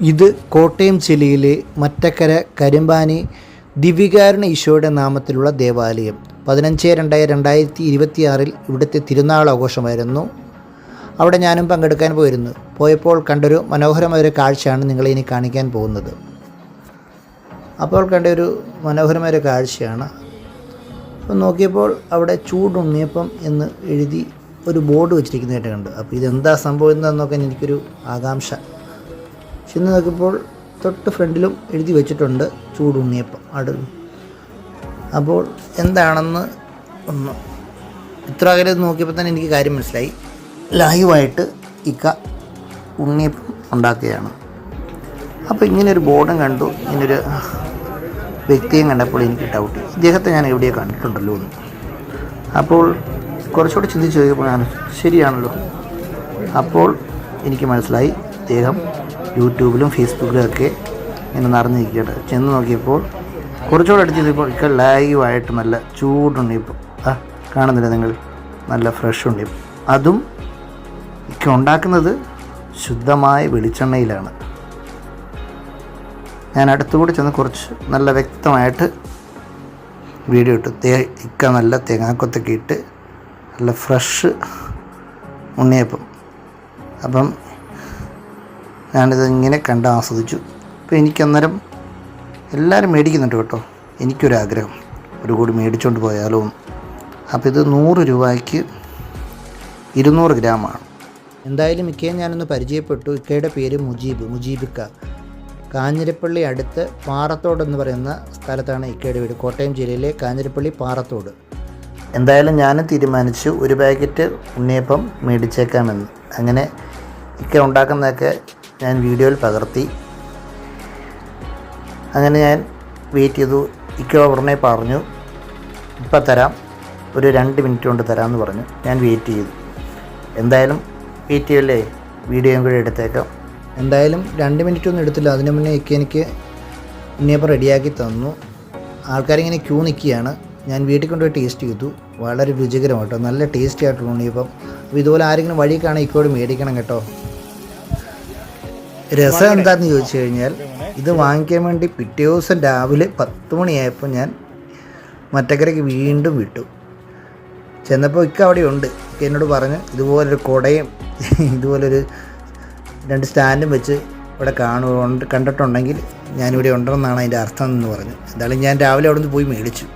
ഇത് കോട്ടയം ജില്ലയിലെ മറ്റക്കര കരിമ്പാനി ദിവ്യകാരുണ്യ ഈശോയുടെ നാമത്തിലുള്ള ദേവാലയം. 15/2/2026 ഇവിടുത്തെ തിരുനാൾ ആഘോഷമായിരുന്നു. അവിടെ ഞാനും പങ്കെടുക്കാൻ പോയപ്പോൾ കണ്ടൊരു മനോഹരമായൊരു കാഴ്ചയാണ് നിങ്ങളെ ഇനി കാണിക്കാൻ പോകുന്നത്. അപ്പോൾ കണ്ടൊരു മനോഹരമായൊരു കാഴ്ചയാണ്. അപ്പോൾ നോക്കിയപ്പോൾ അവിടെ ചൂടുണ്ണിയപ്പം എന്ന് എഴുതി ഒരു ബോർഡ് വെച്ചിരിക്കുന്നതായിട്ട് കണ്ടു. അപ്പോൾ ഇതെന്താ സംഭവം എന്താണെന്ന് നോക്കാൻ എനിക്കൊരു ആകാംക്ഷ. ചെന്ന് നോക്കിയപ്പോൾ തൊട്ട് ഫ്രണ്ടിലും എഴുതി വെച്ചിട്ടുണ്ട് ചൂടുണ്ണിയപ്പം അപ്പോൾ എന്താണെന്ന് ഒന്ന് ഇത്ര അകലെ നോക്കിയപ്പോൾ തന്നെ എനിക്ക് കാര്യം മനസ്സിലായി. ലൈവായിട്ട് ഇക്ക ഉണ്ണിയപ്പം ഉണ്ടാക്കുകയാണ്. അപ്പോൾ ഇങ്ങനെയൊരു ബോർഡും കണ്ടു, ഇങ്ങനൊരു വ്യക്തിയും കണ്ടപ്പോൾ എനിക്ക് ഡൗട്ട്, ഇദ്ദേഹത്തെ ഞാൻ എവിടെയോ കണ്ടിട്ടുണ്ടല്ലോ എന്ന്. അപ്പോൾ കുറച്ചുകൂടി ചിന്തിച്ച് ചോദിക്കുമ്പോഴാണ് ശരിയാണല്ലോ. അപ്പോൾ എനിക്ക് മനസ്സിലായി ഇദ്ദേഹം യൂട്യൂബിലും ഫേസ്ബുക്കിലും ഒക്കെ ഇങ്ങനെ നിറഞ്ഞിരിക്കുകയാണ്. ചെന്ന് നോക്കിയപ്പോൾ കുറച്ചുകൂടെ അടുത്ത് ചെയ്തപ്പോൾ ഇക്ക ലൈവായിട്ട് നല്ല ചൂടുണ്ണിയപ്പം കാണുന്നില്ല നിങ്ങൾ, നല്ല ഫ്രഷ് ഉണ്ണിയപ്പം. അതും ഇക്ക ഉണ്ടാക്കുന്നത് ശുദ്ധമായ വെളിച്ചെണ്ണയിലാണ്. ഞാൻ അടുത്തുകൂടി ചെന്ന് കുറച്ച് നല്ല വ്യക്തമായിട്ട് വീഡിയോ ഇട്ടു. ഇക്ക നല്ല തേങ്ങാക്കൊത്തൊക്കെ ഇട്ട് നല്ല ഫ്രഷ് ഉണ്ണിയപ്പം. അപ്പം ഞാനിത് ഇങ്ങനെ കണ്ട് ആസ്വദിച്ചു. അപ്പോൾ എനിക്കന്നേരം എല്ലാവരും മേടിക്കുന്നുണ്ട് കേട്ടോ. എനിക്കൊരാഗ്രഹം ഒരു കൂടി മേടിച്ചുകൊണ്ട് പോയാലോ. അപ്പോൾ ഇത് 100 രൂപയ്ക്ക് 200 ഗ്രാമാണ്. എന്തായാലും ഇക്കയെ ഞാനൊന്ന് പരിചയപ്പെട്ടു. ഇക്കയുടെ പേര് മുജീബിക്ക. കാഞ്ഞിരപ്പള്ളി അടുത്ത് പാറത്തോട് എന്ന് പറയുന്ന സ്ഥലത്താണ് ഇക്കയുടെ വീട്. കോട്ടയം ജില്ലയിലെ കാഞ്ഞിരപ്പള്ളി പാറത്തോട്. എന്തായാലും ഞാനും തീരുമാനിച്ചു ഒരു പാക്കറ്റ് ഉണ്ണിയപ്പം മേടിച്ചേക്കാമെന്ന്. അങ്ങനെ ഇക്ക ഉണ്ടാക്കുന്നതൊക്കെ ഞാൻ വീഡിയോയിൽ പകർത്തി. അങ്ങനെ ഞാൻ വെയിറ്റ് ചെയ്തു. ഇക്ക ഉടനെ പറഞ്ഞു ഇപ്പം തരാം, ഒരു 2 മിനിറ്റ് കൊണ്ട് തരാമെന്ന് പറഞ്ഞു. ഞാൻ വെയിറ്റ് ചെയ്തു. എന്തായാലും വെയിറ്റ് ചെയ്യല്ലേ, വീഡിയോയും കൂടി എടുത്തേക്കാം. എന്തായാലും 2 മിനിറ്റ് ഒന്നും എടുത്തില്ല. അതിന് മുന്നേ ഇക്ക എനിക്ക് ഉണ്ണിയപ്പം റെഡിയാക്കി തന്നു. ആൾക്കാരിങ്ങനെ ക്യൂ നിൽക്കുകയാണ്. ഞാൻ വീട്ടിൽ കൊണ്ടുപോയി ടേസ്റ്റ് ചെയ്തു. വളരെ രുചികരം കേട്ടോ, നല്ല ടേസ്റ്റി ആയിട്ടുള്ള ഉണ്ണിയപ്പം. അപ്പോൾ ഇതുപോലെ ആരെങ്കിലും വഴി കാണാൻ ഇക്കോട് മേടിക്കണം കേട്ടോ. രസം എന്താണെന്ന് ചോദിച്ചു കഴിഞ്ഞാൽ, ഇത് വാങ്ങിക്കാൻ വേണ്ടി പിറ്റേ ദിവസം രാവിലെ 10 മണിയായപ്പോൾ ഞാൻ മറ്റക്കരയ്ക്ക് വീണ്ടും വിട്ടു. ചെന്നപ്പോൾ ഇക്ക അവിടെ ഉണ്ട്. ഇക്ക എന്നോട് പറഞ്ഞ് ഇതുപോലൊരു കുടയും ഇതുപോലൊരു 2 സ്റ്റാൻഡും വെച്ച് ഇവിടെ കണ്ടിട്ടുണ്ടെങ്കിൽ ഞാനിവിടെ ഉണ്ടെന്നാണ് അതിൻ്റെ അർത്ഥം എന്ന് പറഞ്ഞു. എന്തായാലും ഞാൻ രാവിലെ അവിടെ നിന്ന് പോയി മേടിച്ചു.